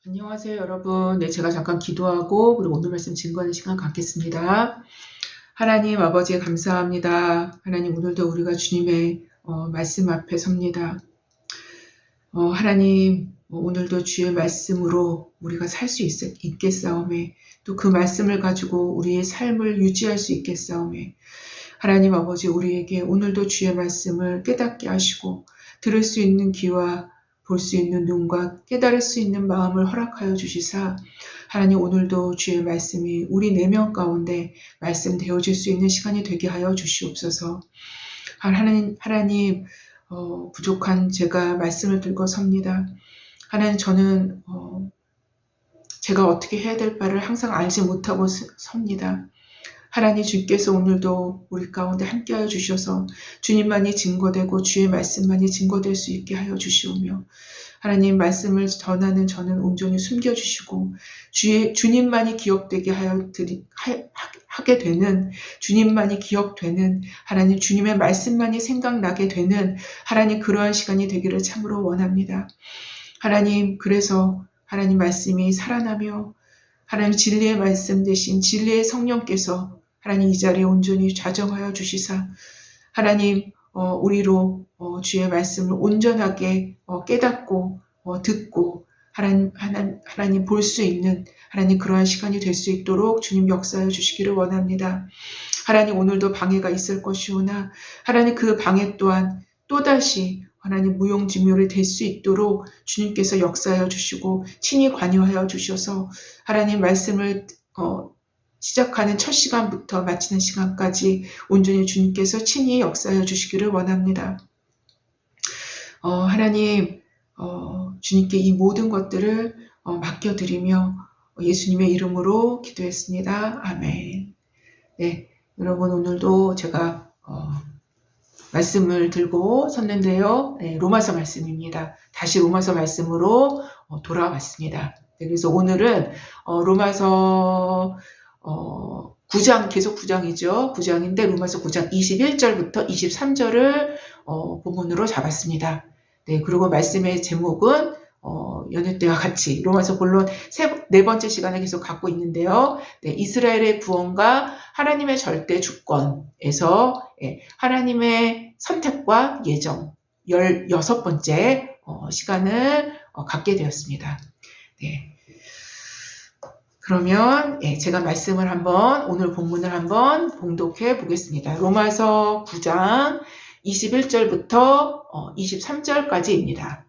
안녕하세요, 여러분. 네, 제가 잠깐 기도하고, 그리고 오늘 말씀 증거하는 시간 갖겠습니다. 하나님 아버지 감사합니다. 하나님 오늘도 우리가 주님의 말씀 앞에 섭니다. 하나님 오늘도 주의 말씀으로 우리가 살 수 있겠사오매, 또 그 말씀을 가지고 우리의 삶을 유지할 수 있겠사오매, 하나님 아버지 우리에게 오늘도 주의 말씀을 깨닫게 하시고 들을 수 있는 귀와 볼 수 있는 눈과 깨달을 수 있는 마음을 허락하여 주시사, 하나님 오늘도 주의 말씀이 우리 내면 가운데 말씀되어질 수 있는 시간이 되게 하여 주시옵소서. 하나님 부족한 제가 말씀을 들고 섭니다. 하나님 저는 제가 어떻게 해야 될 바를 항상 알지 못하고 섭니다. 하나님 주께서 오늘도 우리 가운데 함께하여 주셔서 주님만이 증거되고 주의 말씀만이 증거될 수 있게 하여 주시오며, 하나님 말씀을 전하는 저는 온전히 숨겨주시고 주님만이 기억되게 하게 되는, 주님만이 기억되는, 하나님 주님의 말씀만이 생각나게 되는 하나님 그러한 시간이 되기를 참으로 원합니다. 하나님 그래서 하나님 말씀이 살아나며 하나님 진리의 말씀 대신 진리의 성령께서 하나님 이 자리에 온전히 좌정하여 주시사, 하나님 우리로 주의 말씀을 온전하게 깨닫고 듣고 하나님 볼 수 있는 하나님 그러한 시간이 될 수 있도록 주님 역사하여 주시기를 원합니다. 하나님 오늘도 방해가 있을 것이오나 하나님 그 방해 또한 또다시 하나님 무용지물이 될 수 있도록 주님께서 역사하여 주시고 친히 관여하여 주셔서 하나님 말씀을 시작하는 첫 시간부터 마치는 시간까지 온전히 주님께서 친히 역사하여 주시기를 원합니다. 하나님 주님께 이 모든 것들을 맡겨드리며 예수님의 이름으로 기도했습니다. 아멘. 네, 여러분 오늘도 제가 말씀을 들고 섰는데요. 네, 로마서 말씀입니다. 다시 로마서 말씀으로 돌아왔습니다. 네, 그래서 오늘은 로마서 9장, 계속 9장이죠. 9장인데 로마서 9장 21절부터 23절을 본문으로 잡았습니다. 네, 그리고 말씀의 제목은 연휴 때와 같이 로마서 본론 네 번째 시간을 계속 갖고 있는데요. 네, 이스라엘의 구원과 하나님의 절대 주권에서 하나님의 선택과 예정 16번째 시간을 갖게 되었습니다. 네. 그러면 제가 말씀을 오늘 본문을 한번 봉독해 보겠습니다. 로마서 9장 21절부터 23절까지입니다.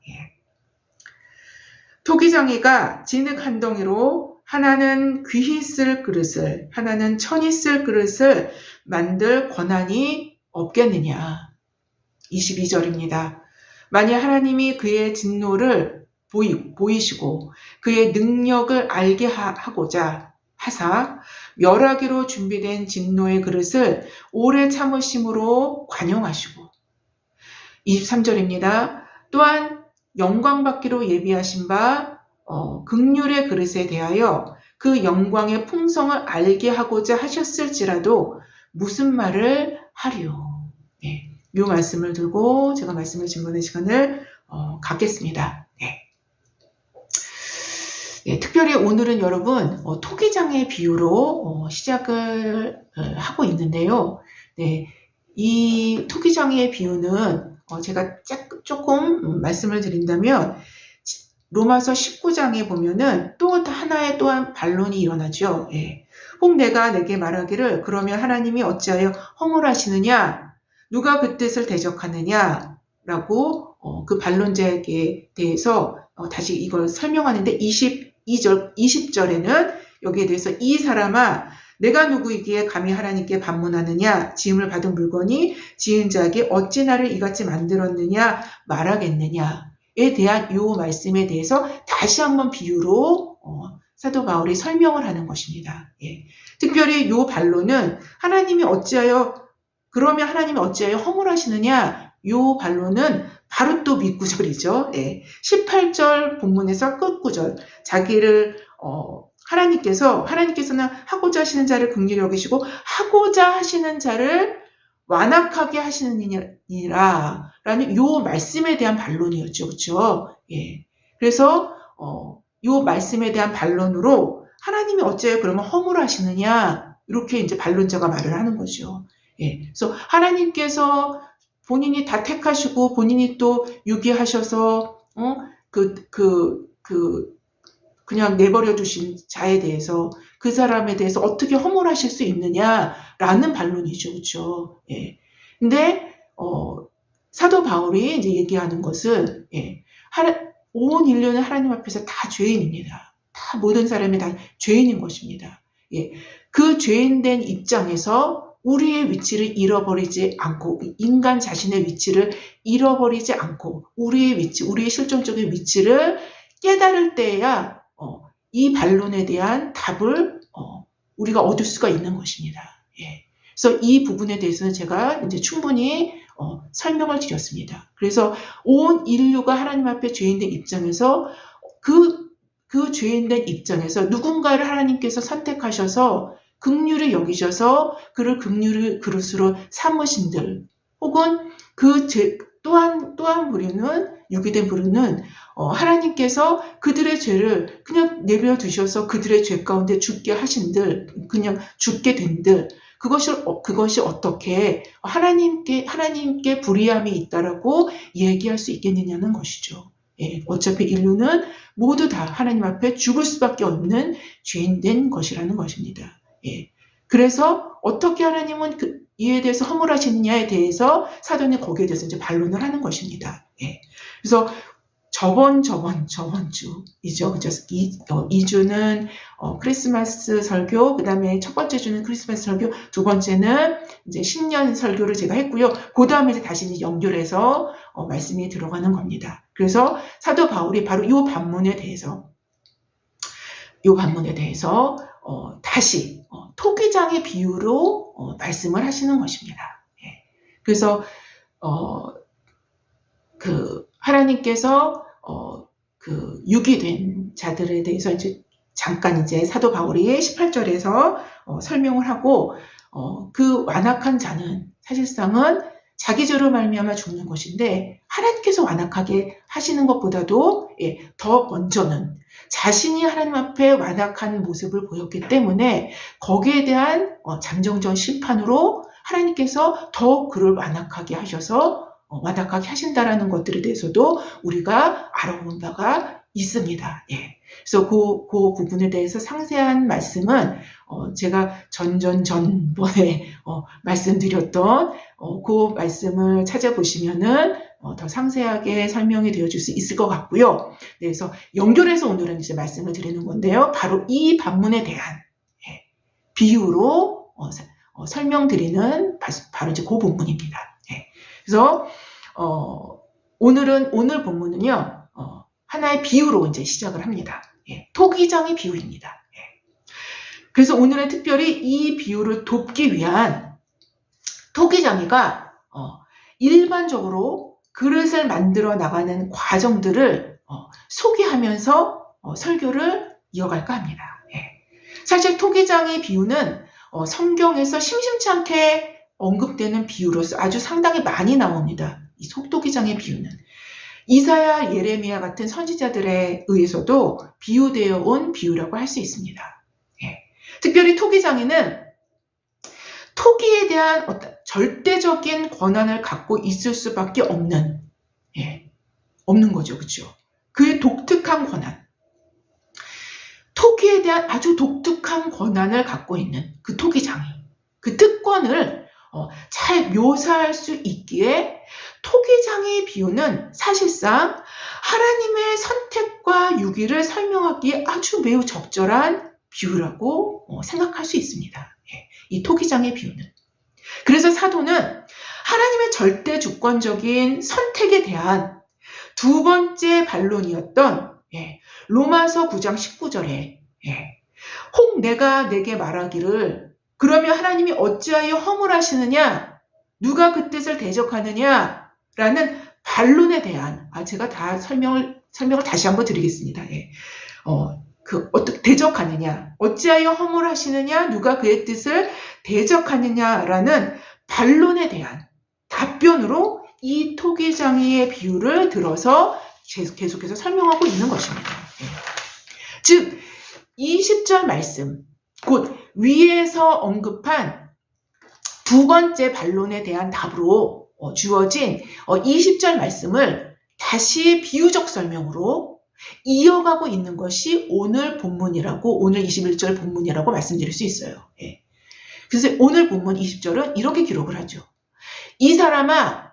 토기장이가 진흙 한 덩이로 하나는 귀히 쓸 그릇을, 하나는 천히 쓸 그릇을 만들 권한이 없겠느냐. 22절입니다. 만약 하나님이 그의 진노를 보이시고 그의 능력을 알게 하고자 하사 멸하기로 준비된 진노의 그릇을 오래 참으심으로 관용하시고, 23절입니다. 또한 영광받기로 예비하신 바 긍휼의 그릇에 대하여 그 영광의 풍성을 알게 하고자 하셨을지라도 무슨 말을 하리요. 네, 이 말씀을 들고 제가 말씀을 증거하는 시간을 갖겠습니다. 네, 특별히 오늘은 여러분 토기장의 비유로 시작을 하고 있는데요. 네, 이 토기장의 비유는 제가 조금 말씀을 드린다면 로마서 19장에 보면은 또 하나의 또한 반론이 일어나죠. 혹 내가 내게 말하기를 그러면 하나님이 어찌하여 허물하시느냐, 누가 그 뜻을 대적하느냐 라고 그 반론자에게 대해서 다시 이걸 설명하는데 20절에는 여기에 대해서 이 사람아 내가 누구이기에 감히 하나님께 반문하느냐, 지음을 받은 물건이 지은 자에게 어찌 나를 이같이 만들었느냐 말하겠느냐에 대한 이 말씀에 대해서 다시 한번 비유로 사도 바울이 설명을 하는 것입니다. 특별히 이 반론은 그러면 하나님이 어찌하여 허물하시느냐, 이 반론은 바로 또 밑구절이죠. 18절 본문에서 끝구절, 자기를 하나님께서는 하고자 하시는 자를 긍휼히 여기시고 하고자 하시는 자를 완악하게 하시느니라 라는 이 말씀에 대한 반론이었죠. 그렇죠? 그래서 요 말씀에 대한 반론으로 하나님이 어째 그러면 허물하시느냐 이렇게 이제 반론자가 말을 하는 거죠. 예. 그래서 하나님께서 본인이 다 택하시고 본인이 또 유기하셔서 그냥 내버려 두신 자에 대해서 그 사람에 대해서 어떻게 허물하실 수 있느냐라는 반론이죠. 그렇죠? 예. 근데 사도 바울이 이제 얘기하는 것은 온 인류는 하나님 앞에서 다 죄인입니다. 다 모든 사람이 다 죄인인 것입니다. 예. 그 죄인된 입장에서 우리의 위치를 잃어버리지 않고 인간 자신의 위치를 잃어버리지 않고 우리의 위치, 우리의 실존적인 위치를 깨달을 때야 이 반론에 대한 답을 우리가 얻을 수가 있는 것입니다. 예. 그래서 이 부분에 대해서는 제가 이제 충분히 설명을 드렸습니다. 그래서 온 인류가 하나님 앞에 죄인된 입장에서 그 죄인된 입장에서 누군가를 하나님께서 선택하셔서 긍휼히 여기셔서 그를 긍휼의 그릇으로 삼으신들 혹은 또 한 부류는 유기된 부류는 하나님께서 그들의 죄를 그냥 내버려 두셔서 그들의 죄 가운데 죽게 하신들 그냥 죽게 된들 그것이 어떻게 하나님께 불의함이 있다라고 얘기할 수 있겠느냐는 것이죠. 예, 어차피 인류는 모두 다 하나님 앞에 죽을 수밖에 없는 죄인된 것이라는 것입니다. 예, 그래서 어떻게 하나님은 이에 대해서 허물하시느냐에 대해서 사도는 거기에 대해서 이제 반론을 하는 것입니다. 예, 그래서 저번 주이죠. 그죠? 2주는 크리스마스 설교, 그 다음에 첫 번째 주는 크리스마스 설교, 두 번째는 이제 신년 설교를 제가 했고요. 그 다음에 이제 다시 이제 연결해서 말씀이 들어가는 겁니다. 그래서 사도 바울이 바로 이 반문에 대해서 다시 토기장의 비유로 말씀을 하시는 것입니다. 예. 그래서 하나님께서 유기된 자들에 대해서 이제 잠깐 이제 사도 바울이 18절에서 설명을 하고 그 완악한 자는 사실상은 자기 죄로 말미암아 죽는 것인데 하나님께서 완악하게 하시는 것보다도 더 먼저는 자신이 하나님 앞에 완악한 모습을 보였기 때문에 거기에 대한 잠정적 심판으로 하나님께서 더 그를 완악하게 하셔서 완악하게 하신다라는 것들에 대해서도 우리가 알아본 바가 있습니다. 예. 그래서 그 부분에 대해서 상세한 말씀은 제가 전번에 말씀드렸던 그 말씀을 찾아보시면은 더 상세하게 설명이 되어줄 수 있을 것 같고요. 그래서 연결해서 오늘은 이제 말씀을 드리는 건데요. 바로 이 반문에 대한 비유로 설명드리는 바로 이제 그 부분입니다. 예. 그래서 오늘 본문은요 하나의 비유로 이제 시작을 합니다. 예, 토기장의 비유입니다. 예. 그래서 오늘은 특별히 이 비유를 돕기 위한 토기장이가 일반적으로 그릇을 만들어 나가는 과정들을 소개하면서 설교를 이어갈까 합니다. 예. 사실 토기장의 비유는 성경에서 심심치 않게 언급되는 비유로서 아주 상당히 많이 나옵니다. 이 토기장의 비유는 이사야, 예레미야 같은 선지자들에 의해서도 비유되어 온 비유라고 할 수 있습니다. 예. 특별히 토기장에는 토기에 대한 어떤 절대적인 권한을 갖고 있을 수밖에 없는 거죠. 그렇죠? 그의 독특한 권한. 토기에 대한 아주 독특한 권한을 갖고 있는 그 토기장이 그 특권을 잘 묘사할 수 있기에 토기장의 비유는 사실상 하나님의 선택과 유기를 설명하기에 아주 매우 적절한 비유라고 생각할 수 있습니다. 이 토기장의 비유는. 그래서 사도는 하나님의 절대 주권적인 선택에 대한 두 번째 반론이었던 로마서 9장 19절에 혹 내가 내게 말하기를 그러면 하나님이 어찌하여 허물하시느냐 누가 그 뜻을 대적하느냐 라는 반론에 대한 제가 다 설명을 다시 한번 드리겠습니다. 어떻게 대적하느냐 어찌하여 허물하시느냐 누가 그의 뜻을 대적하느냐라는 반론에 대한 답변으로 이 토기장이의 비유를 들어서 계속해서 설명하고 있는 것입니다. 즉 20절 말씀, 곧 위에서 언급한 두 번째 반론에 대한 답으로 주어진 20절 말씀을 다시 비유적 설명으로 이어가고 있는 것이 오늘 본문이라고, 오늘 21절 본문이라고 말씀드릴 수 있어요. 예. 그래서 오늘 본문 20절은 이렇게 기록을 하죠. 이 사람아,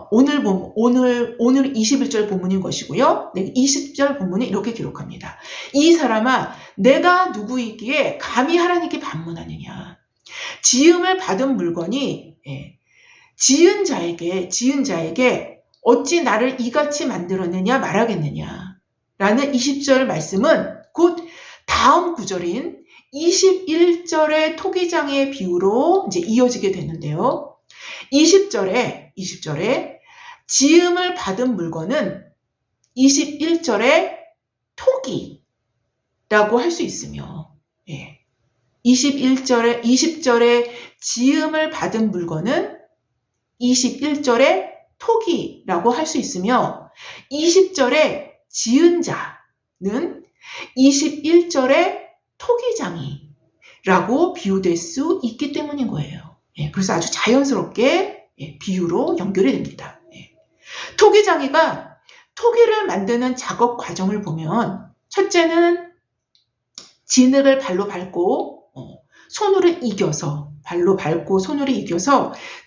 오늘 21절 본문인 것이고요. 20절 본문이 이렇게 기록합니다. 이 사람아, 내가 누구이기에 감히 하나님께 반문하느냐. 지음을 받은 물건이 지은 자에게 어찌 나를 이같이 만들었느냐 말하겠느냐. 라는 20절 말씀은 곧 다음 구절인 21절의 토기장의 비유로 이제 이어지게 되는데요. 20절에 지음을 받은 물건은 21절의 토기라고 할 수 있으며, 20절에 지음을 받은 물건은 21절의 토기라고 할 수 있으며, 20절에 지은 자는 21절의 토기장이라고 비유될 수 있기 때문인 거예요. 그래서 아주 자연스럽게 비유로 연결이 됩니다. 토기장이가 토기를 만드는 작업 과정을 보면, 첫째는 진흙을 발로 밟고 손으로 이겨서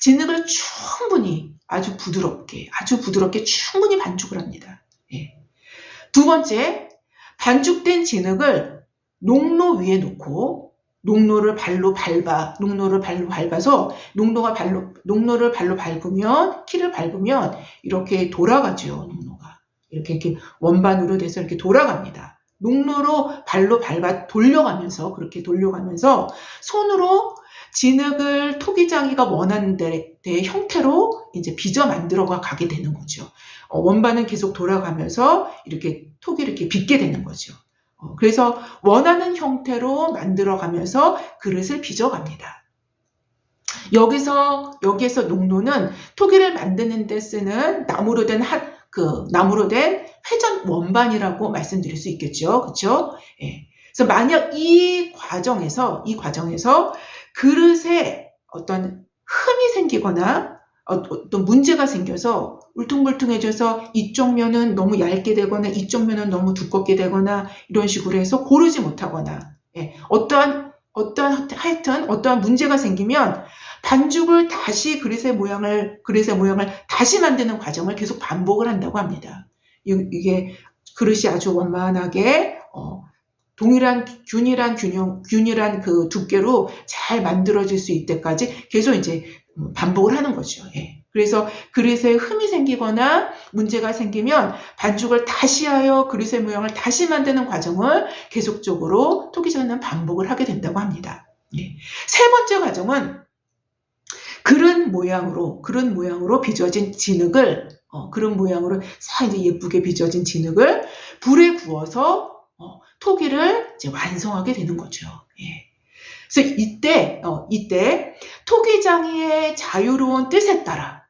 진흙을 충분히 아주 부드럽게 충분히 반죽을 합니다. 두 번째, 반죽된 진흙을 농로 위에 놓고 농로를 발로 밟아서 농로를 발로 밟으면, 키를 밟으면 이렇게 돌아가죠. 농로가 이렇게 원반으로 돼서 이렇게 돌아갑니다. 농로로 발로 밟아 그렇게 돌려가면서 손으로 진흙을 토기장이가 원하는 데의 형태로 이제 빚어 만들어가 가게 되는 거죠. 원반은 계속 돌아가면서 이렇게 토기를 이렇게 빚게 되는 거죠. 그래서 원하는 형태로 만들어가면서 그릇을 빚어갑니다. 여기서 농로는 토기를 만드는 데 쓰는 나무로 된 회전 원반이라고 말씀드릴 수 있겠죠. 그렇죠? 그래서 만약 이 과정에서 그릇에 어떤 흠이 생기거나 어떤 문제가 생겨서 울퉁불퉁해져서 이쪽 면은 너무 얇게 되거나 이쪽 면은 너무 두껍게 되거나 이런 식으로 해서 고르지 못하거나 어떠한 문제가 생기면 반죽을 다시 그릇의 모양을 다시 만드는 과정을 계속 반복을 한다고 합니다. 이게 그릇이 아주 원만하게 균일한 그 두께로 잘 만들어질 수 있을 때까지 계속 이제 반복을 하는 거죠. 그래서 그릇에 흠이 생기거나 문제가 생기면 반죽을 다시 하여 그릇의 모양을 다시 만드는 과정을 계속적으로 토기장은 반복을 하게 된다고 합니다. 세 번째 과정은 그릇 모양으로 빚어진 진흙을 이제 예쁘게 빚어진 진흙을 불에 구워서 토기를 이제 완성하게 되는 거죠. 그래서 이때 토기장이의 자유로운 뜻에 따라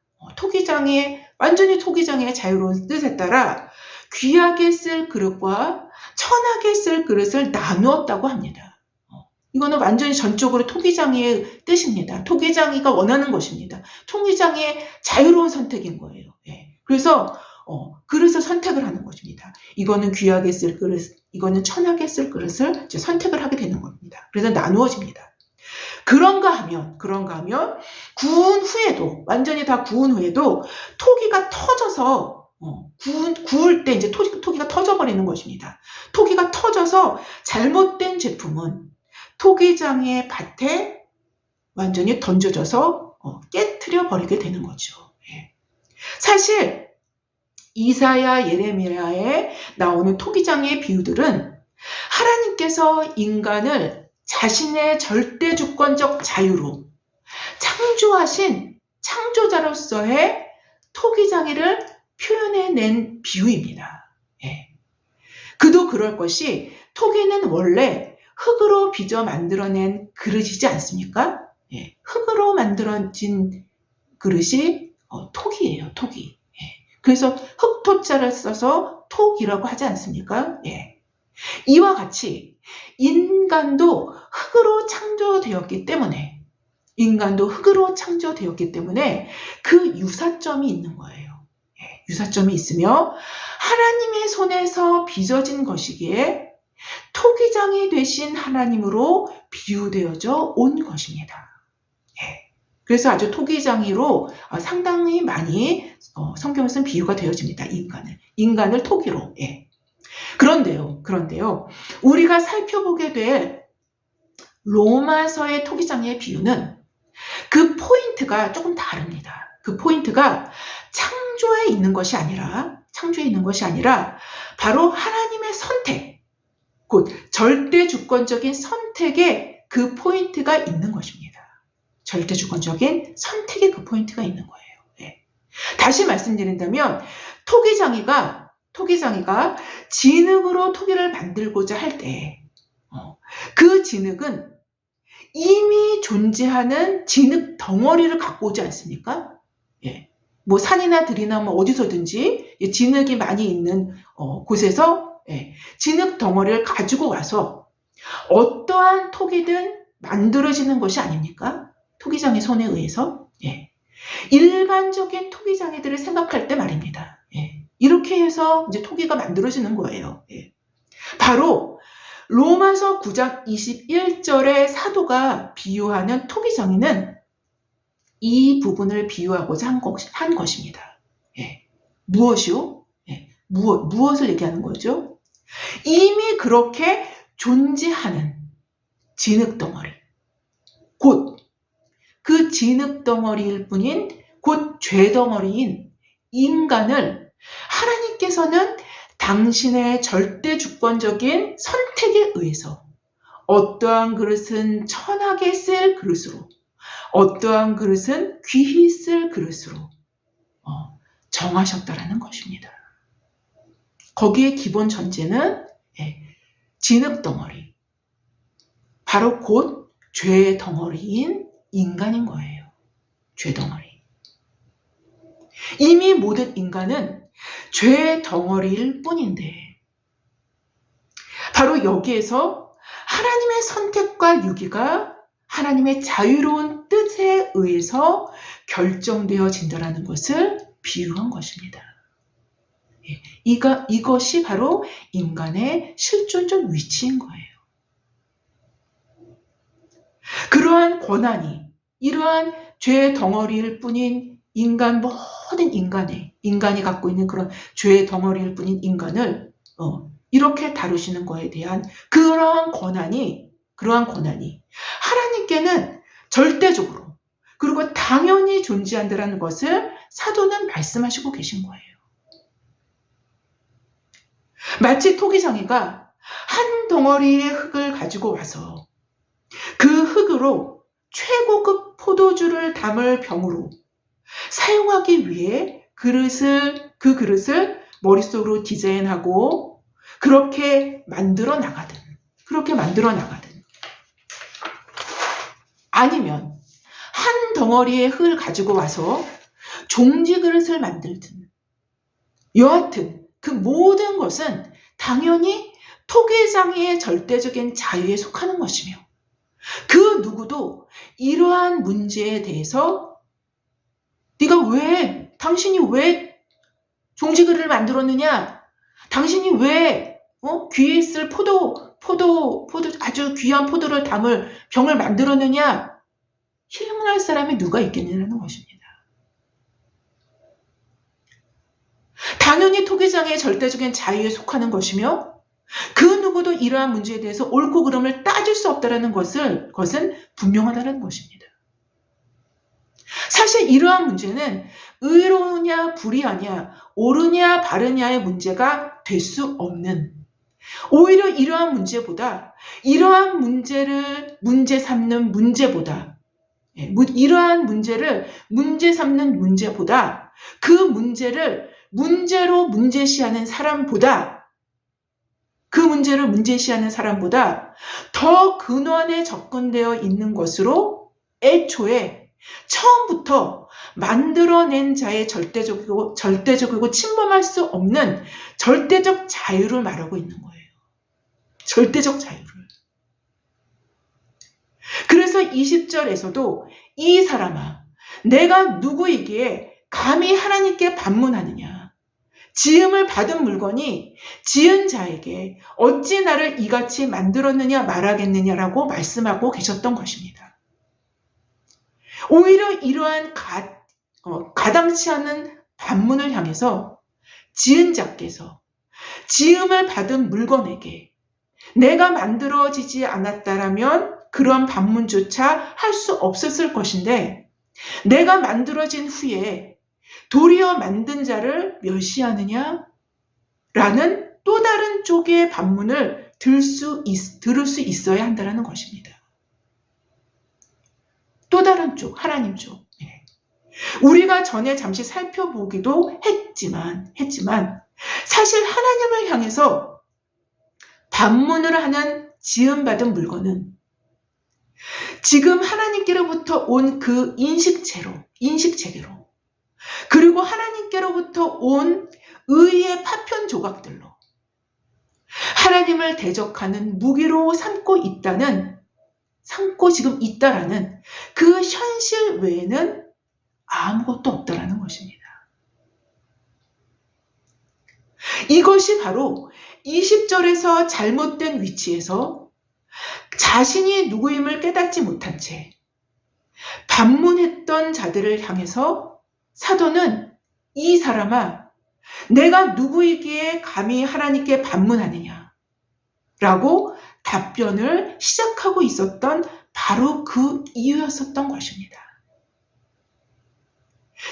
완전히 토기장이의 자유로운 뜻에 따라 귀하게 쓸 그릇과 천하게 쓸 그릇을 나누었다고 합니다. 이거는 완전히 전적으로 토기장이의 뜻입니다. 토기장이가 원하는 것입니다. 토기장이의 자유로운 선택인 거예요. 그래서 그릇을 선택을 하는 것입니다. 이거는 귀하게 쓸 그릇, 이거는 천하게 쓸 그릇을 이제 선택을 하게 되는 겁니다. 그래서 나누어집니다. 그런가 하면 완전히 다 구운 후에도 토기가 터져서 구울 때 이제 토기가 터져버리는 것입니다. 토기가 터져서 잘못된 제품은 토기장의 밭에 완전히 던져져서 깨트려 버리게 되는 거죠. 사실 이사야, 예레미야에 나오는 토기장의 비유들은 하나님께서 인간을 자신의 절대주권적 자유로 창조하신 창조자로서의 토기장이를 표현해낸 비유입니다. 그도 그럴 것이 토기는 원래 흙으로 빚어 만들어낸 그릇이지 않습니까? 흙으로 만들어진 그릇이 토기예요. 토기. 그래서 흙토자를 써서 톡이라고 하지 않습니까? 이와 같이 인간도 흙으로 창조되었기 때문에 그 유사점이 있는 거예요. 유사점이 있으며 하나님의 손에서 빚어진 것이기에 토기장이 되신 하나님으로 비유되어져 온 것입니다. 그래서 아주 토기장이로 상당히 많이 성경에서는 비유가 되어집니다. 인간을 토기로. 그런데요. 우리가 살펴보게 될 로마서의 토기장의 비유는 그 포인트가 조금 다릅니다. 그 포인트가 창조에 있는 것이 아니라 바로 하나님의 선택, 곧 절대 주권적인 선택에 그 포인트가 있는 것입니다. 절대 주권적인 선택에 그 포인트가 있는 거예요. 다시 말씀드린다면 토기장이가 진흙으로 토기를 만들고자 할 때 그 진흙은 이미 존재하는 진흙 덩어리를 갖고 오지 않습니까? 뭐 산이나 들이나 뭐 어디서든지 진흙이 많이 있는 곳에서 진흙 덩어리를 가지고 와서 어떠한 토기든 만들어지는 것이 아닙니까? 토기장의 손에 의해서. 일반적인 토기장이들을 생각할 때 말입니다. 이렇게 해서 이제 토기가 만들어지는 거예요. 바로 로마서 9장 21절의 사도가 비유하는 토기장이는 이 부분을 비유하고자 한 것입니다. 무엇이요? 무엇을 얘기하는 거죠? 이미 그렇게 존재하는 진흙덩어리, 곧 그 진흙덩어리일 뿐인 곧 죄덩어리인 인간을 하나님께서는 당신의 절대 주권적인 선택에 의해서 어떠한 그릇은 천하게 쓸 그릇으로, 어떠한 그릇은 귀히 쓸 그릇으로 정하셨다라는 것입니다. 거기에 기본 전제는 진흙덩어리, 바로 곧 죄의 덩어리인 인간인 거예요. 죄덩어리. 이미 모든 인간은 죄의 덩어리일 뿐인데 바로 여기에서 하나님의 선택과 유기가 하나님의 자유로운 뜻에 의해서 결정되어진다는 것을 비유한 것입니다. 이것이 바로 인간의 실존적 위치인 거예요. 그러한 권한이 이러한 죄의 덩어리일 뿐인 인간, 모든 인간이 갖고 있는 그런 죄의 덩어리일 뿐인 인간을 이렇게 다루시는 것에 대한 그러한 권한이 하나님께는 절대적으로 그리고 당연히 존재한다는 것을 사도는 말씀하시고 계신 거예요. 마치 토기장이가 한 덩어리의 흙을 가지고 와서 그 흙으로 최고급 포도주를 담을 병으로 사용하기 위해 그 그릇을 머릿속으로 디자인하고 그렇게 만들어 나가든 아니면 한 덩어리의 흙을 가지고 와서 종지 그릇을 만들든 여하튼 그 모든 것은 당연히 토기장이의 절대적인 자유에 속하는 것이며 그 누구도 이러한 문제에 대해서 당신이 왜 종지그릇을 만들었느냐? 당신이 왜 귀에 쓸 포도 아주 귀한 포도를 담을 병을 만들었느냐? 질문할 사람이 누가 있겠느냐는 것입니다. 당연히 토기장의 절대적인 자유에 속하는 것이며 그 누구도 이러한 문제에 대해서 옳고 그름을 따질 수 없다는 것은 분명하다는 것입니다. 사실 이러한 문제는 의로우냐 불의하냐 옳으냐 바르냐의 문제가 될 수 없는, 오히려 이러한 문제보다 이러한 문제를 문제 삼는 문제보다 이러한 문제를 문제 삼는 문제보다 그 문제를 문제로 문제시하는 사람보다 더 근원에 접근되어 있는 것으로 애초에 처음부터 만들어낸 자의 절대적이고 침범할 수 없는 절대적 자유를 말하고 있는 거예요. 절대적 자유를. 그래서 20절에서도 이 사람아 내가 누구이기에 감히 하나님께 반문하느냐. 지음을 받은 물건이 지은 자에게 어찌 나를 이같이 만들었느냐 말하겠느냐라고 말씀하고 계셨던 것입니다. 오히려 이러한 가당치 않은 반문을 향해서 지은 자께서 지음을 받은 물건에게 내가 만들어지지 않았다라면 그런 반문조차 할 수 없었을 것인데 내가 만들어진 후에 도리어 만든 자를 멸시하느냐? 라는 또 다른 쪽의 반문을 들을 수 있어야 한다는 것입니다. 또 다른 쪽, 하나님 쪽. 우리가 전에 잠시 살펴보기도 했지만 사실 하나님을 향해서 반문을 하는 지음받은 물건은 지금 하나님께로부터 온 그 인식체계로 그리고 하나님께로부터 온 의의 파편 조각들로 하나님을 대적하는 무기로 삼고 지금 있다라는 그 현실 외에는 아무것도 없다라는 것입니다. 이것이 바로 20절에서 잘못된 위치에서 자신이 누구임을 깨닫지 못한 채 반문했던 자들을 향해서 사도는 이 사람아 내가 누구이기에 감히 하나님께 반문하느냐 라고 답변을 시작하고 있었던 바로 그 이유였었던 것입니다.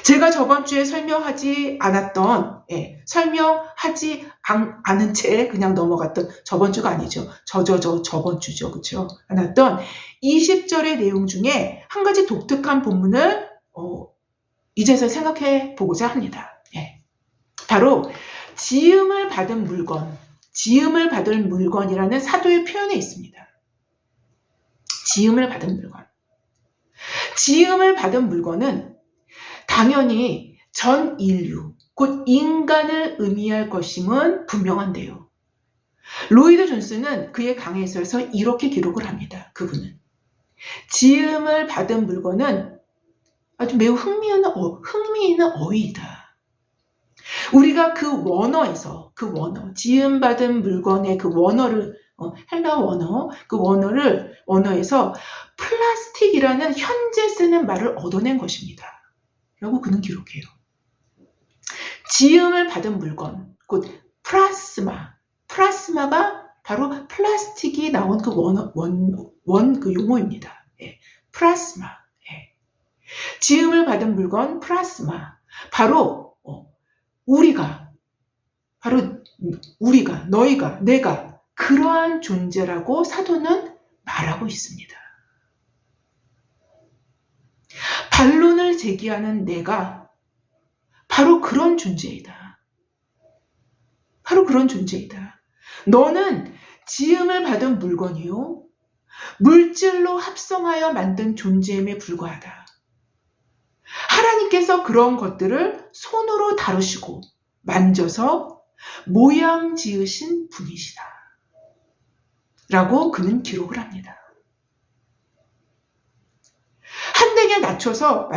제가 저번 주에 설명하지 않은 채 그냥 넘어갔던 저번 주가 아니죠. 저번 주죠. 그렇죠? 않았던 20절의 내용 중에 한 가지 독특한 본문을 이제서 생각해 보고자 합니다. 바로 지음을 받은 물건이라는 사도의 표현에 있습니다. 지음을 받은 물건은 당연히 전 인류, 곧 인간을 의미할 것임은 분명한데요. 로이드 존스는 그의 강해에서 이렇게 기록을 합니다. 그분은 지음을 받은 물건은 아주 매우 흥미있는 어휘이다. 우리가 그 원어에서 지음받은 물건의 그 원어를 헬라 원어에서 플라스틱이라는 현재 쓰는 말을 얻어낸 것입니다. 라고 그는 기록해요. 지음을 받은 물건, 곧 플라스마가 바로 플라스틱이 나온 그 그 용어입니다. 플라스마. 지음을 받은 물건, 플라스마. 바로 너희가, 내가 그러한 존재라고 사도는 말하고 있습니다. 반론을 제기하는 내가 바로 그런 존재이다. 너는 지음을 받은 물건이요. 물질로 합성하여 만든 존재임에 불과하다. 하나님께서 그런 것들을 손으로 다루시고 만져서 모양 지으신 분이시다. 라고 그는 기록을 합니다. 한 단계 낮춰서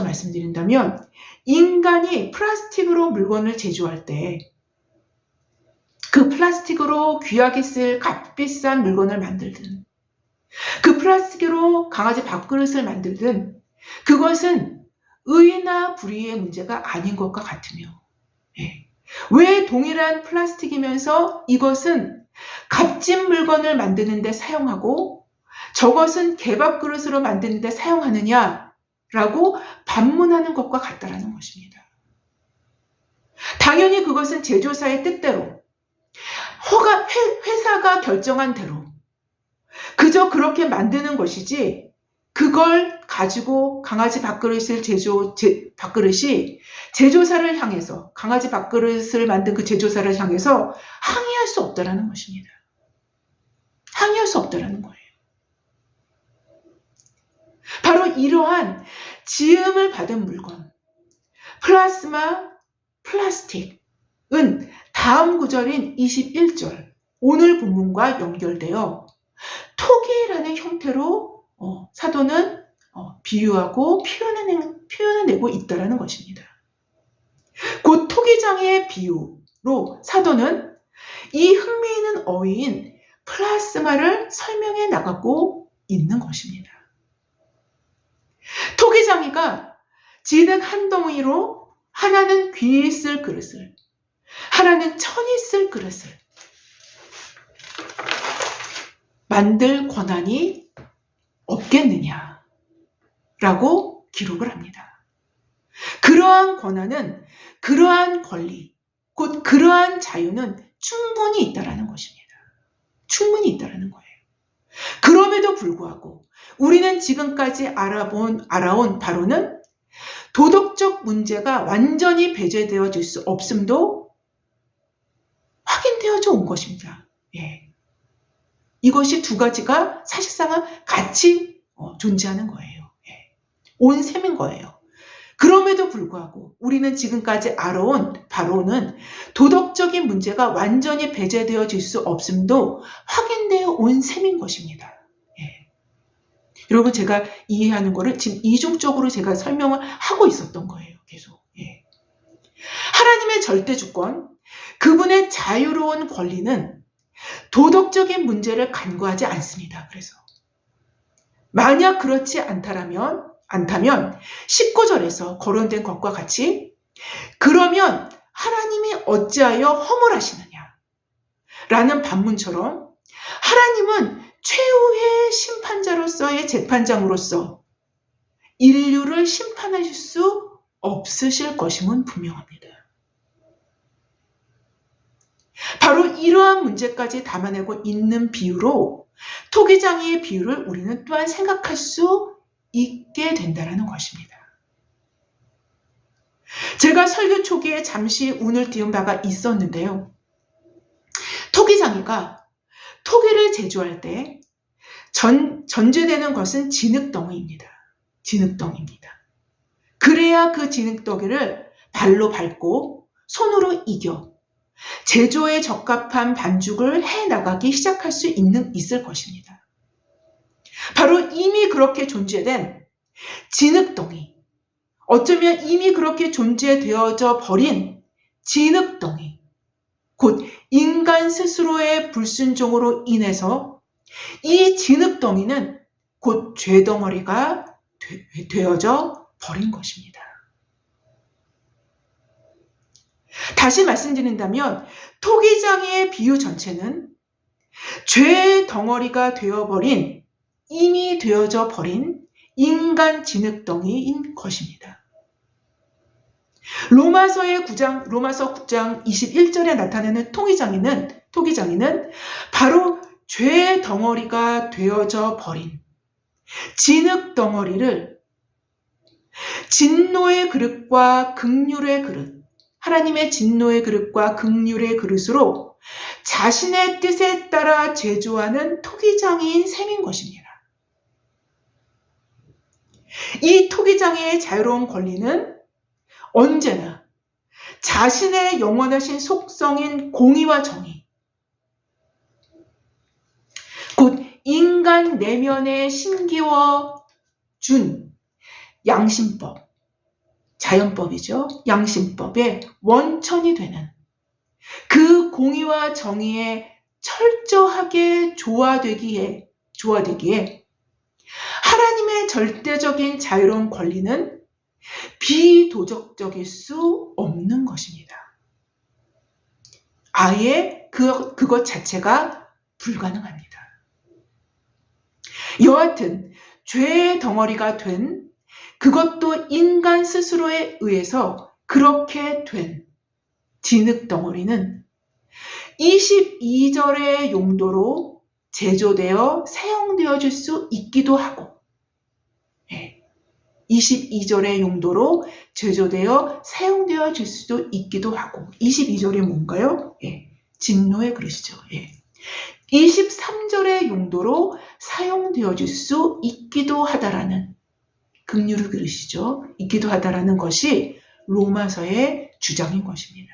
말씀드린다면 인간이 플라스틱으로 물건을 제조할 때 그 플라스틱으로 귀하게 쓸 값비싼 물건을 만들든 그 플라스틱으로 강아지 밥그릇을 만들든 그것은 의나 불의의 문제가 아닌 것과 같으며 왜 동일한 플라스틱이면서 이것은 값진 물건을 만드는 데 사용하고 저것은 개밥그릇으로 만드는 데 사용하느냐라고 반문하는 것과 같다라는 것입니다. 당연히 그것은 제조사의 뜻대로 회사가 결정한 대로 그저 그렇게 만드는 것이지 그걸 가지고 강아지 밥그릇이 제조사를 향해서 강아지 밥그릇을 만든 그 제조사를 향해서 항의할 수 없다라는 것입니다. 항의할 수 없다라는 거예요. 바로 이러한 지음을 받은 물건, 플라스틱은 다음 구절인 21절, 오늘 본문과 연결되어 토기라는 형태로 사도는 비유하고 표현해내고 있다는 것입니다. 곧 토기장의 비유로 사도는 이 흥미있는 어휘인 플라스마를 설명해 나가고 있는 것입니다. 토기장이가 진흙 한 덩이로 하나는 귀에 쓸 그릇을, 하나는 천이 쓸 그릇을 만들 권한이 없겠느냐라고 기록을 합니다. 그러한 권한은, 그러한 권리, 곧 그러한 자유는 충분히 있다라는 것입니다. 충분히 있다라는 거예요. 그럼에도 불구하고 우리는 지금까지 알아온 바로는 도덕적 문제가 완전히 배제되어질 수 없음도 확인되어져 온 것입니다. 예. 이것이 두 가지가 사실상은 같이 존재하는 거예요. 예. 온 셈인 거예요. 그럼에도 불구하고 우리는 지금까지 알아온 바로는 도덕적인 문제가 완전히 배제되어질 수 없음도 확인되어 온 셈인 것입니다. 예. 여러분, 제가 이해하는 거를 지금 이중적으로 제가 설명을 하고 있었던 거예요. 계속. 예. 하나님의 절대 주권, 그분의 자유로운 권리는 도덕적인 문제를 간과하지 않습니다. 그래서 만약 그렇지 않다면 19절에서 거론된 것과 같이 그러면 하나님이 어찌하여 허물하시느냐 라는 반문처럼 하나님은 최후의 심판자로서의 재판장으로서 인류를 심판하실 수 없으실 것임은 분명합니다. 바로 이러한 문제까지 담아내고 있는 비유로 토기장이의 비유를 우리는 또한 생각할 수 있게 된다는 것입니다. 제가 설교 초기에 잠시 운을 띄운 바가 있었는데요. 토기장이가 토기를 제조할 때 전제되는 것은 진흙덩이입니다. 진흙덩이입니다. 그래야 그 진흙덩이를 발로 밟고 손으로 이겨 제조에 적합한 반죽을 해나가기 시작할 수 있을 것입니다. 바로 이미 그렇게 존재된 진흙덩이, 어쩌면 이미 그렇게 존재되어져 버린 진흙덩이, 곧 인간 스스로의 불순종으로 인해서 이 진흙덩이는 곧 죄덩어리가 되어져 버린 것입니다. 다시 말씀드린다면 토기장의 비유 전체는 죄 덩어리가 되어버린, 이미 되어져 버린 인간 진흙덩이인 것입니다. 로마서 9장 21절에 나타나는 토기장이는 바로 죄 덩어리가 되어져 버린 진흙덩어리를 진노의 그릇과 긍휼의 그릇, 하나님의 진노의 그릇과 긍휼의 그릇으로 자신의 뜻에 따라 제조하는 토기장이인 셈인 것입니다. 이 토기장이의 자유로운 권리는 언제나 자신의 영원하신 속성인 공의와 정의, 곧 인간 내면에 심기워 준 양심법, 자연법이죠. 양심법의 원천이 되는 그 공의와 정의에 철저하게 조화되기에 하나님의 절대적인 자유로운 권리는 비도덕적일 수 없는 것입니다. 아예 그것 자체가 불가능합니다. 여하튼 죄의 덩어리가 된, 그것도 인간 스스로에 의해서 그렇게 된 진흙덩어리는 22절의 용도로 제조되어 사용되어질 수 있기도 하고, 22절의 용도로 제조되어 사용되어질 수도 있기도 하고, 22절이 뭔가요? 진노의 그릇이죠. 23절의 용도로 사용되어질 수 있기도 하다라는, 긍휼의 그릇이죠. 있기도 하다라는 것이 로마서의 주장인 것입니다.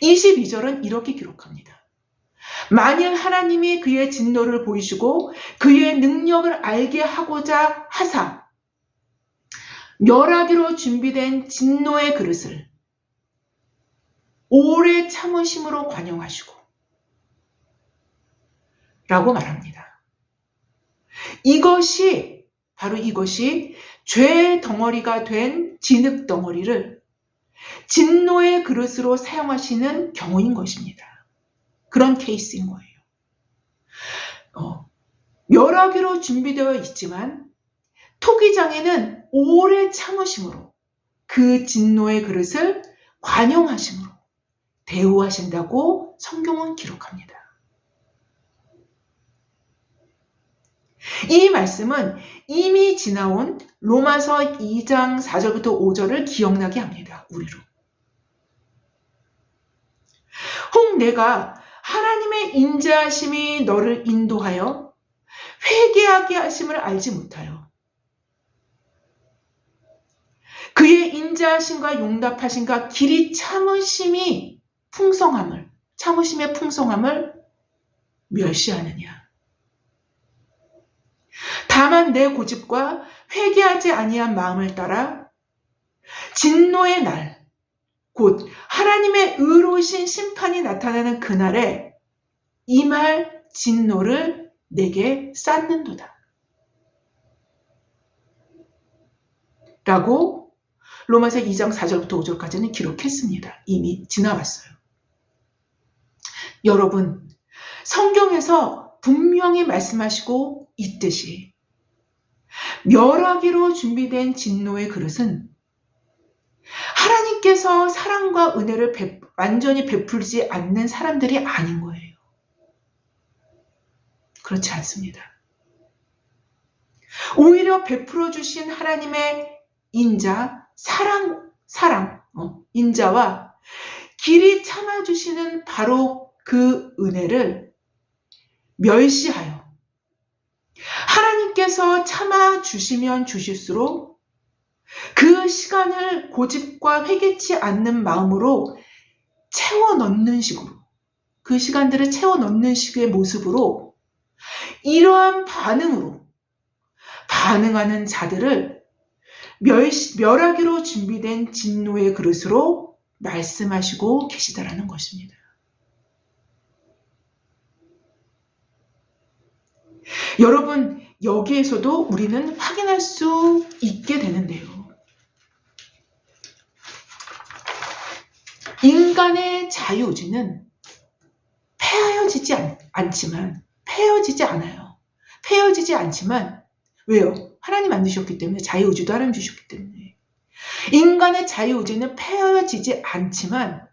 22절은 이렇게 기록합니다. 만일 하나님이 그의 진노를 보이시고 그의 능력을 알게 하고자 하사 멸하기로 준비된 진노의 그릇을 오래 참으심으로 관용하시고 라고 말합니다. 바로 이것이 죄의 덩어리가 된 진흙 덩어리를 진노의 그릇으로 사용하시는 경우인 것입니다. 그런 케이스인 거예요. 멸하기로 준비되어 있지만 토기장에는 오래 참으심으로 그 진노의 그릇을 관용하심으로 대우하신다고 성경은 기록합니다. 이 말씀은 이미 지나온 로마서 2장 4절부터 5절을 기억나게 합니다. 우리로. 혹 내가 하나님의 인자하심이 너를 인도하여 회개하게 하심을 알지 못하여 그의 인자하심과 용납하심과 길이 참으심의 풍성함을 멸시하느냐. 다만 내 고집과 회개하지 아니한 마음을 따라 진노의 날, 곧 하나님의 의로우신 심판이 나타나는 그날에 임할 진노를 내게 쌓는도다. 라고 로마서 2장 4절부터 5절까지는 기록했습니다. 이미 지나왔어요. 여러분, 성경에서 분명히 말씀하시고 있듯이 멸하기로 준비된 진노의 그릇은 하나님께서 사랑과 은혜를 완전히 베풀지 않는 사람들이 아닌 거예요. 그렇지 않습니다. 오히려 베풀어 주신 하나님의 인자, 인자와 길이 참아주시는 바로 그 은혜를 멸시하여 하나님께서 참아주시면 주실수록 그 시간을 고집과 회개치 않는 마음으로 그 시간들을 채워 넣는 식의 모습으로 이러한 반응하는 자들을 멸하기로 준비된 진노의 그릇으로 말씀하시고 계시다라는 것입니다. 여러분, 여기에서도 우리는 확인할 수 있게 되는데요. 인간의 자유의지는 폐허지지 않지만 왜요? 하나님 만드셨기 때문에, 자유의지도 하나님 주셨기 때문에. 인간의 자유의지는 폐허지지 않지만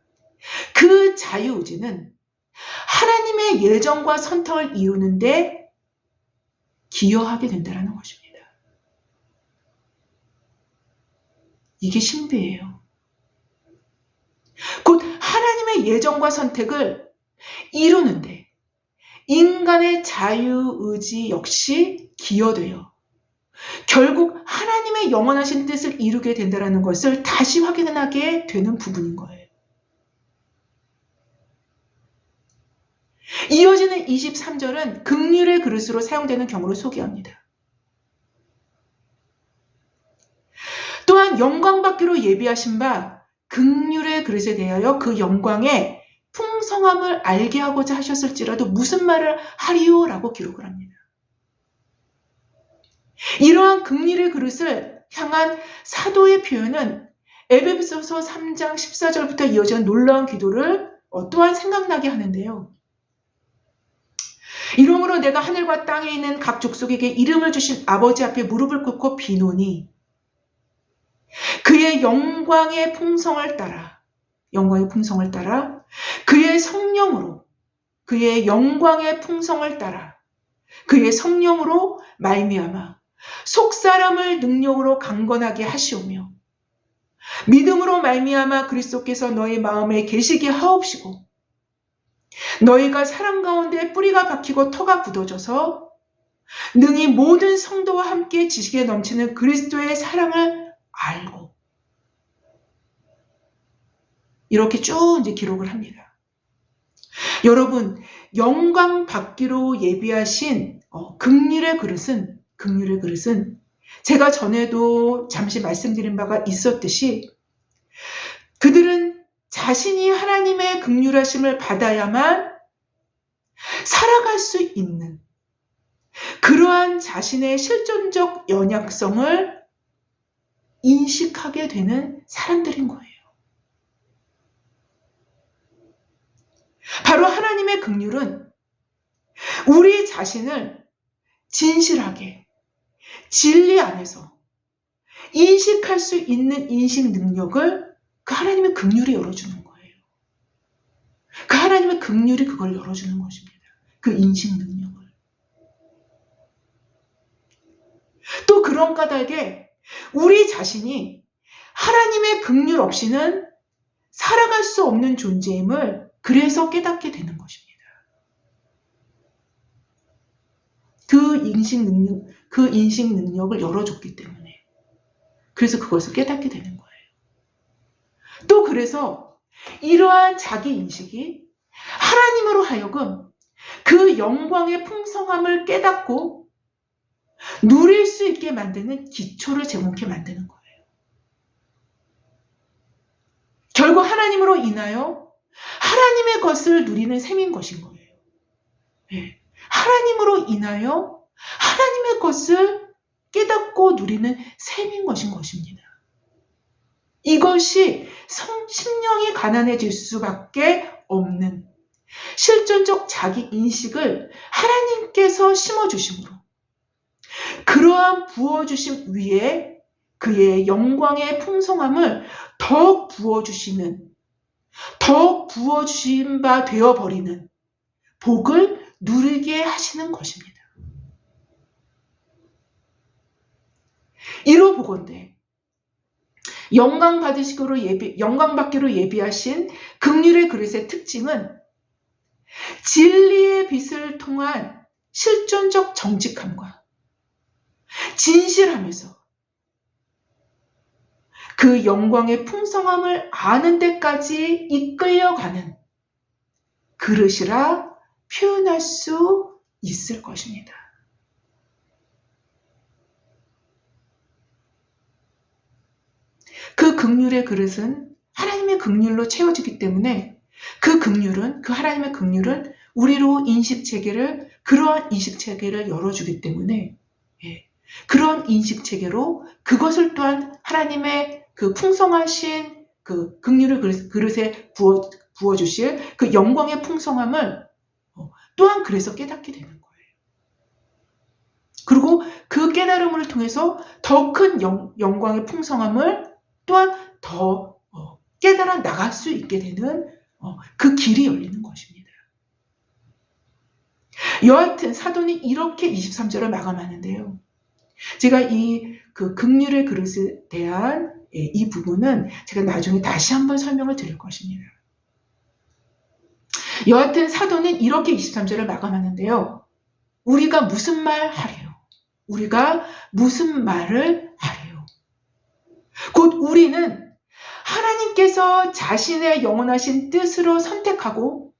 그 자유의지는 하나님의 예정과 선택을 이루는데 기여하게 된다는 것입니다. 이게 신비예요. 곧 하나님의 예정과 선택을 이루는데 인간의 자유의지 역시 기여되어 결국 하나님의 영원하신 뜻을 이루게 된다는 것을 다시 확인하게 되는 부분인 거예요. 이어지는 23절은 긍휼의 그릇으로 사용되는 경우를 소개합니다. 또한 영광받기로 예비하신 바 긍휼의 그릇에 대하여 그 영광의 풍성함을 알게 하고자 하셨을지라도 무슨 말을 하리요라고 기록을 합니다. 이러한 긍휼의 그릇을 향한 사도의 표현은 에베소서 3장 14절부터 이어지는 놀라운 기도를 또한 생각나게 하는데요. 이러므로 내가 하늘과 땅에 있는 각 족속에게 이름을 주신 아버지 앞에 무릎을 꿇고 비노니 그의 영광의 풍성을 따라 그의 성령으로 말미암아 속사람을 능력으로 강건하게 하시오며 믿음으로 말미암아 그리스도께서 너희 마음에 계시게 하옵시고 너희가 사랑 가운데 뿌리가 박히고 터가 굳어져서 능히 모든 성도와 함께 지식에 넘치는 그리스도의 사랑을 알고 이렇게 쭉 이제 기록을 합니다. 여러분, 영광 받기로 예비하신 긍휼의 그릇은 제가 전에도 잠시 말씀드린 바가 있었듯이 그들은 자신이 하나님의 긍휼하심을 받아야만 살아갈 수 있는 그러한 자신의 실존적 연약성을 인식하게 되는 사람들인 거예요. 바로 하나님의 긍휼은 우리 자신을 진실하게 진리 안에서 인식할 수 있는 인식 능력을 그 하나님의 긍휼이 열어주는 거예요. 그 하나님의 긍휼이 그걸 열어주는 것입니다. 그 인식 능력을. 또 그런 까닭에 우리 자신이 하나님의 긍휼 없이는 살아갈 수 없는 존재임을 그래서 깨닫게 되는 것입니다. 그 인식 능력을 열어줬기 때문에. 그래서 그것을 깨닫게 되는 거예요. 또 그래서 이러한 자기 인식이 하나님으로 하여금 그 영광의 풍성함을 깨닫고 누릴 수 있게 만드는 기초를 제공해 만드는 거예요. 결국 하나님으로 인하여 하나님의 것을 누리는 셈인 것인 거예요. 네. 하나님으로 인하여 하나님의 것을 깨닫고 누리는 셈인 것입니다. 이것이 심령이 가난해질 수밖에 없는 실존적 자기 인식을 하나님께서 심어주심으로 그러한 부어주심 위에 그의 영광의 풍성함을 더 부어주시는, 더 부어주신 바 되어버리는 복을 누리게 하시는 것입니다. 이로 보건대 영광 받기로 예비하신 긍휼의 그릇의 특징은 진리의 빛을 통한 실존적 정직함과 진실함에서 그 영광의 풍성함을 아는 데까지 이끌려가는 그릇이라 표현할 수 있을 것입니다. 그 긍휼의 그릇은 하나님의 긍휼로 채워지기 때문에 그 긍휼은, 그 하나님의 긍휼은 우리로 그러한 인식체계를 열어주기 때문에 그런 인식체계로 그것을 또한 하나님의 그 풍성하신 그 긍휼의 그릇에 부어주실 그 영광의 풍성함을 또한 그래서 깨닫게 되는 거예요. 그리고 그 깨달음을 통해서 더 큰 영광의 풍성함을 또한 더 깨달아 나갈 수 있게 되는 그 길이 열리는 것입니다. 여하튼 사도는 이렇게 23절을 마감하는데요. 제가 그 긍휼의 그릇에 대한 이 부분은 제가 나중에 다시 한번 설명을 드릴 것입니다. 여하튼 사도는 이렇게 23절을 마감하는데요. 우리가 무슨 말 하래요? 우리가 무슨 말을 하래요? 곧 우리는 하나님께서 자신의 영원하신 뜻으로 선택하고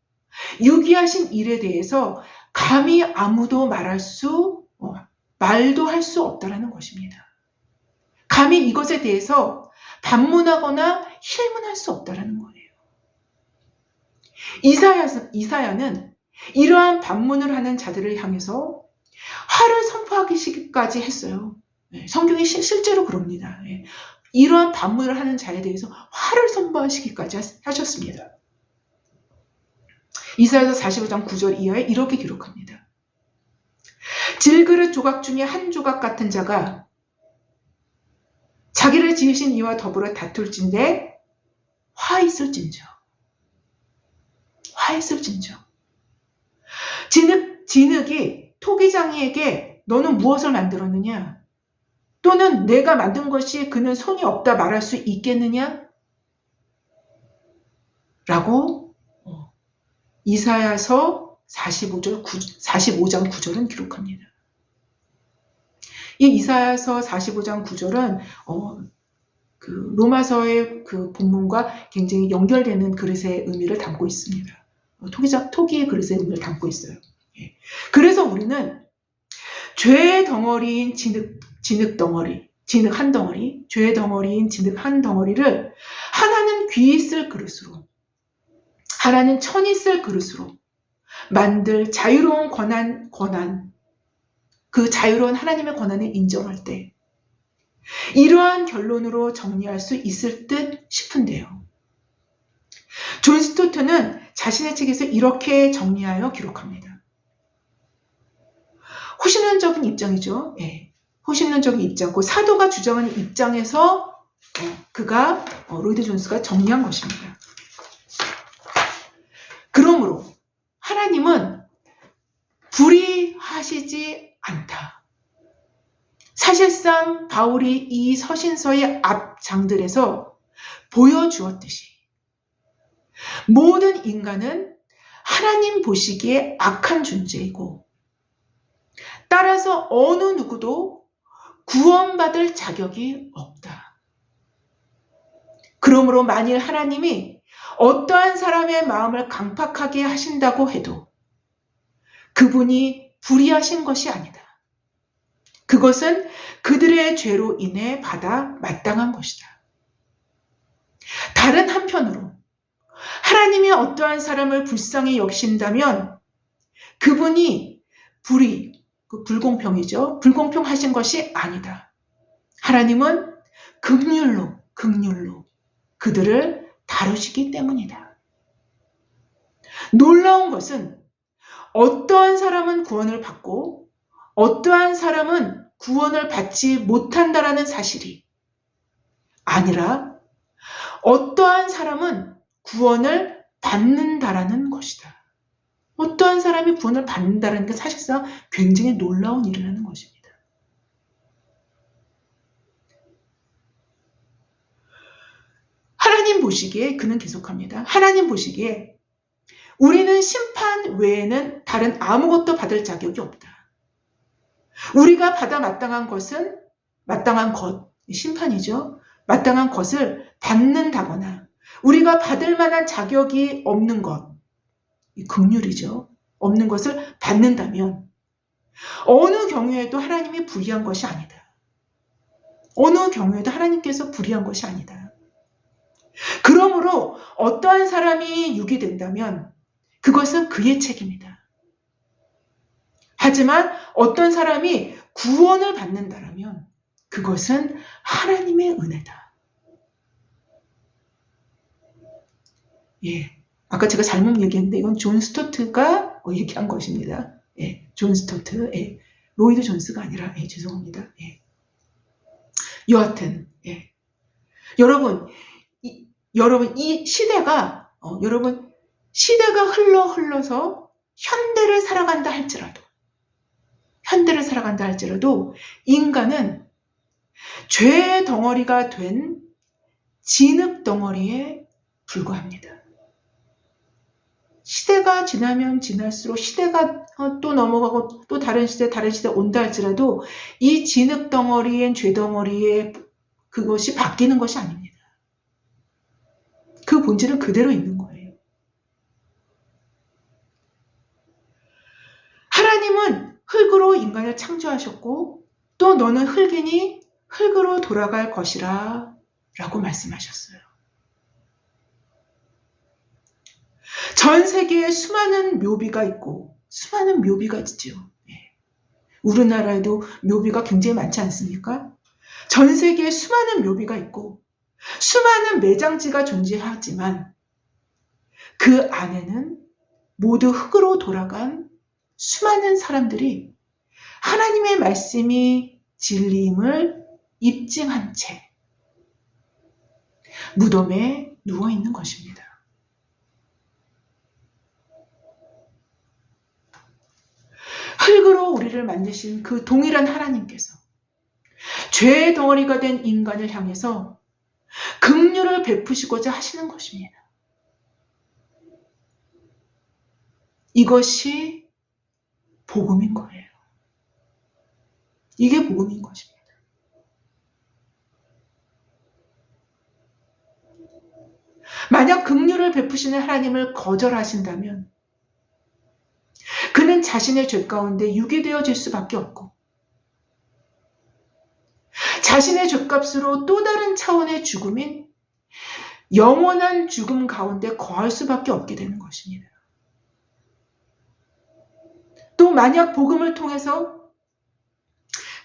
유기하신 일에 대해서 감히 아무도 말도 할 수 없다라는 것입니다. 감히 이것에 대해서 반문하거나 힐문할 수 없다라는 거예요. 이사야는 이러한 반문을 하는 자들을 향해서 화를 선포하기까지 했어요. 성경이 실제로 그럽니다. 이러한 반문을 하는 자에 대해서 화를 선포하시기까지 하셨습니다. 이사야서 45장 9절 이하에 이렇게 기록합니다. 질그릇 조각 중에 한 조각 같은 자가 자기를 지으신 이와 더불어 다툴진대 화 있을진저. 진흙이 토기장이에게 너는 무엇을 만들었느냐? 또는 내가 만든 것이 그는 손이 없다 말할 수 있겠느냐? 라고 이사야서 45장 9절은 기록합니다. 이 이사야서 45장 9절은 그 로마서의 그 본문과 굉장히 연결되는 그릇의 의미를 담고 있습니다. 토기의 그릇의 의미를 담고 있어요. 예. 그래서 우리는 죄의 덩어리인 진흙 덩어리, 진흙 한 덩어리, 죄의 덩어리인 진흙 한 덩어리를 하나는 귀 있을 그릇으로, 하나는 천 있을 그릇으로 만들 자유로운 권한, 그 자유로운 하나님의 권한을 인정할 때 이러한 결론으로 정리할 수 있을 듯 싶은데요. 존 스토트는 자신의 책에서 이렇게 정리하여 기록합니다. 호신론적인 입장이죠. 예. 호신론적인 입장, 그 사도가 주장하는 입장에서 그가 로이드 존스가 정리한 것입니다. 그러므로 하나님은 불의하시지 않다. 사실상 바울이 이 서신서의 앞장들에서 보여주었듯이 모든 인간은 하나님 보시기에 악한 존재이고 따라서 어느 누구도 구원받을 자격이 없다. 그러므로 만일 하나님이 어떠한 사람의 마음을 강팍하게 하신다고 해도 그분이 불의하신 것이 아니다. 그것은 그들의 죄로 인해 받아 마땅한 것이다. 다른 한편으로 하나님이 어떠한 사람을 불쌍히 여기신다면 그분이 불공평이죠. 불공평하신 것이 아니다. 하나님은 긍휼로 그들을 다루시기 때문이다. 놀라운 것은 어떠한 사람은 구원을 받고 어떠한 사람은 구원을 받지 못한다라는 사실이 아니라 어떠한 사람은 구원을 받는다라는 것이다. 어떠한 사람이 구원을 받는다라는 게 사실상 굉장히 놀라운 일이라는 것입니다. 하나님 보시기에 그는 계속합니다. 하나님 보시기에 우리는 심판 외에는 다른 아무것도 받을 자격이 없다. 우리가 받아 마땅한 것은 마땅한 것, 심판이죠. 마땅한 것을 받는다거나 우리가 받을 만한 자격이 없는 것, 긍휼이죠. 없는 것을 받는다면 어느 경우에도 하나님이 불의한 것이 아니다. 어느 경우에도 하나님께서 불의한 것이 아니다. 그러므로 어떠한 사람이 유기된다면 그것은 그의 책임이다. 하지만 어떤 사람이 구원을 받는다면 그것은 하나님의 은혜다. 예, 아까 제가 잘못 얘기했는데 이건 존 스토트가 얘기한 것입니다. 예, 존 스토트, 예, 로이드 존스가 아니라 죄송합니다. 예. 여하튼 여러분 이 시대가 시대가 흘러서 현대를 살아간다 할지라도 인간은 죄의 덩어리가 된 진흙 덩어리에 불과합니다. 시대가 지나면 지날수록 시대가 또 넘어가고 또 다른 시대 온다 할지라도 이 진흙 덩어리엔 죄 덩어리에 그것이 바뀌는 것이 아닙니다. 그 본질은 그대로 있는 거예요. 하나님은 흙으로 인간을 창조하셨고 또 너는 흙이니 흙으로 돌아갈 것이라 라고 말씀하셨어요. 전 세계에 수많은 묘비가 있고 수많은 묘비가 있죠. 우리나라에도 묘비가 굉장히 많지 않습니까? 전 세계에 수많은 묘비가 있고 수많은 매장지가 존재하지만 그 안에는 모두 흙으로 돌아간 수많은 사람들이 하나님의 말씀이 진리임을 입증한 채 무덤에 누워있는 것입니다. 흙으로 우리를 만드신 그 동일한 하나님께서 죄의 덩어리가 된 인간을 향해서 긍휼을 베푸시고자 하시는 것입니다. 이것이 복음인 거예요. 이게 복음인 것입니다. 만약 긍휼을 베푸시는 하나님을 거절하신다면 그는 자신의 죄 가운데 유기되어질 수밖에 없고 자신의 죄값으로 또 다른 차원의 죽음인 영원한 죽음 가운데 거할 수밖에 없게 되는 것입니다. 또 만약 복음을 통해서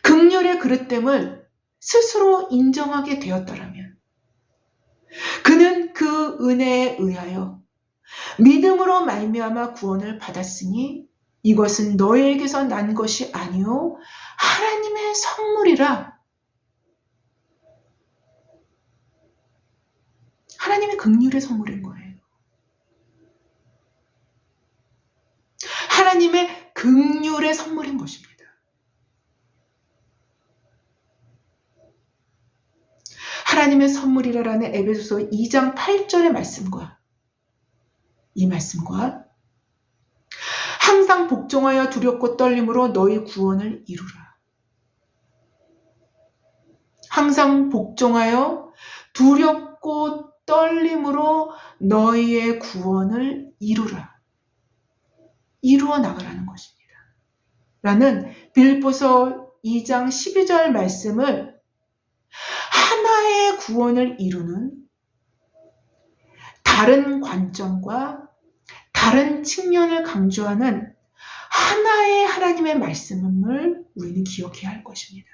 긍휼의 그릇됨을 스스로 인정하게 되었다라면 그는 그 은혜에 의하여 믿음으로 말미암아 구원을 받았으니 이것은 너희에게서 난 것이 아니요 하나님의 선물이라. 하나님의 긍휼의 선물인 거예요. 하나님의 긍휼의 선물인 것입니다. 하나님의 선물이라는 에베소서 2장 8절의 말씀과 이 말씀과 항상 복종하여 두렵고 떨림으로 너희 구원을 이루라. 항상 복종하여 두렵고 떨림으로 너희의 구원을 이루라. 이루어 나가라는 것입니다. 라는 빌립보서 2장 12절 말씀을 하나의 구원을 이루는 다른 관점과 다른 측면을 강조하는 하나의 하나님의 말씀을 우리는 기억해야 할 것입니다.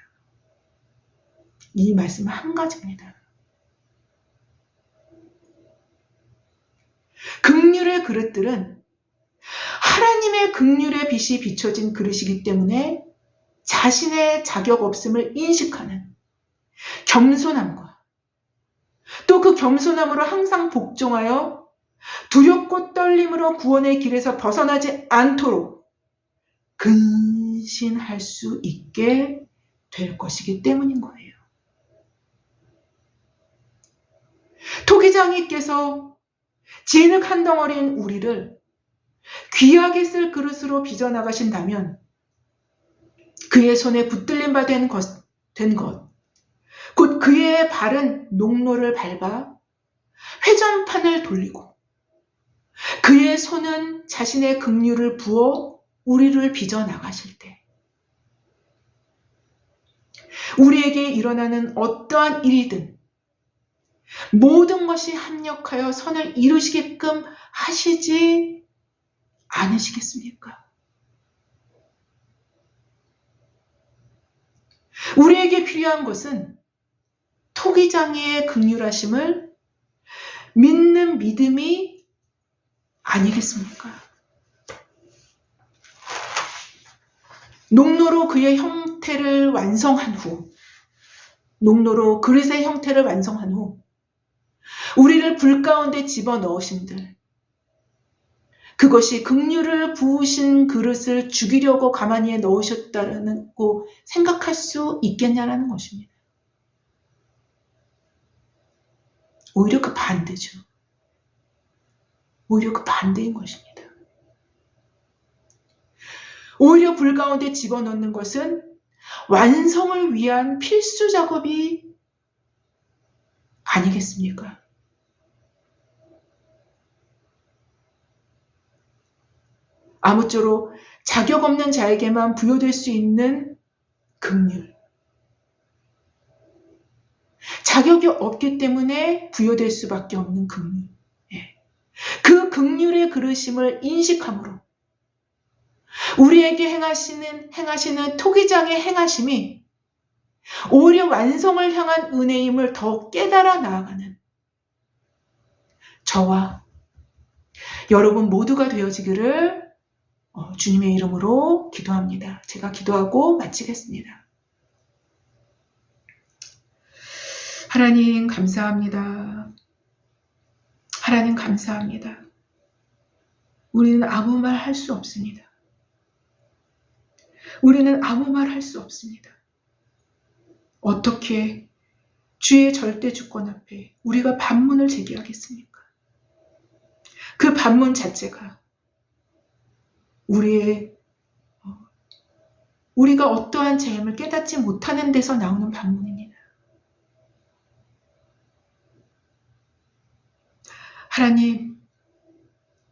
이 말씀은 한 가지입니다. 긍휼의 그릇들은 하나님의 긍휼의 빛이 비춰진 그릇이기 때문에 자신의 자격 없음을 인식하는 겸손함과 또 그 겸손함으로 항상 복종하여 두렵고 떨림으로 구원의 길에서 벗어나지 않도록 근신할 수 있게 될 것이기 때문인 거예요. 토기장이께서 진흙 한 덩어리인 우리를 귀하게 쓸 그릇으로 빚어나가신다면 그의 손에 붙들림 바 된 것, 곧 그의 발은 농로를 밟아 회전판을 돌리고 그의 손은 자신의 긍휼을 부어 우리를 빚어나가실 때 우리에게 일어나는 어떠한 일이든 모든 것이 합력하여 선을 이루시게끔 하시지 않으시겠습니까? 우리에게 필요한 것은 토기장이의 긍휼하심을 믿는 믿음이 아니겠습니까? 농로로 그의 형태를 완성한 후, 농로로 그릇의 형태를 완성한 후 우리를 불 가운데 집어넣으신들 그것이 긍휼을 부으신 그릇을 죽이려고 가만히에 넣으셨다고 생각할 수 있겠냐라는 것입니다. 오히려 그 반대죠. 오히려 그 반대인 것입니다. 오히려 불 가운데 집어넣는 것은 완성을 위한 필수 작업이 아니겠습니까? 아무쪼록 자격 없는 자에게만 부여될 수 있는 긍휼. 자격이 없기 때문에 부여될 수밖에 없는 긍휼. 그 긍휼의 그릇임을 인식함으로 우리에게 행하시는 토기장의 행하심이 오히려 완성을 향한 은혜임을 더 깨달아 나아가는 저와 여러분 모두가 되어지기를 주님의 이름으로 기도합니다. 제가 기도하고 마치겠습니다. 하나님 감사합니다. 하나님 감사합니다. 우리는 아무 말 할 수 없습니다. 우리는 아무 말 할 수 없습니다. 어떻게 주의 절대 주권 앞에 우리가 반문을 제기하겠습니까? 그 반문 자체가 우리가 어떠한 죄임을 깨닫지 못하는 데서 나오는 반문입니다. 하나님,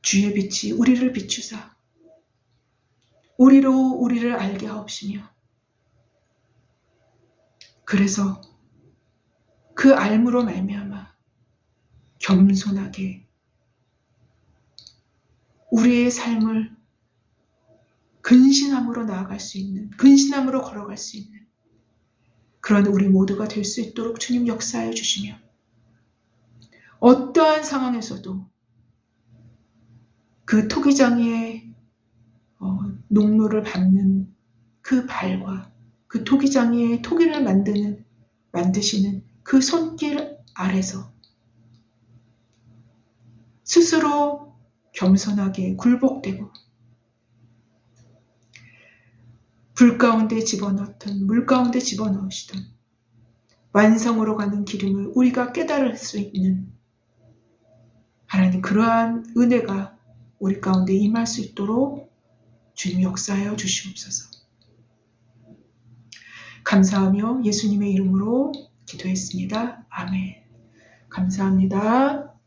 주의 빛이 우리를 비추사 우리로 우리를 알게 하옵시며, 그래서 그 알므로 말미암아 겸손하게 우리의 삶을 근신함으로 나아갈 수 있는, 근신함으로 걸어갈 수 있는 그런 우리 모두가 될 수 있도록 주님 역사하여 주시며, 어떠한 상황에서도 그 토기장이의 농로를 밟는 그 발과 그 토기장이의 토기를 만드시는 그 손길 아래서 스스로 겸손하게 굴복되고 불 가운데 집어넣던 물 가운데 집어넣으시던 완성으로 가는 기름을 우리가 깨달을 수 있는 하나님, 그러한 은혜가 우리 가운데 임할 수 있도록 주님 역사하여 주시옵소서. 감사하며 예수님의 이름으로 기도했습니다. 아멘. 감사합니다.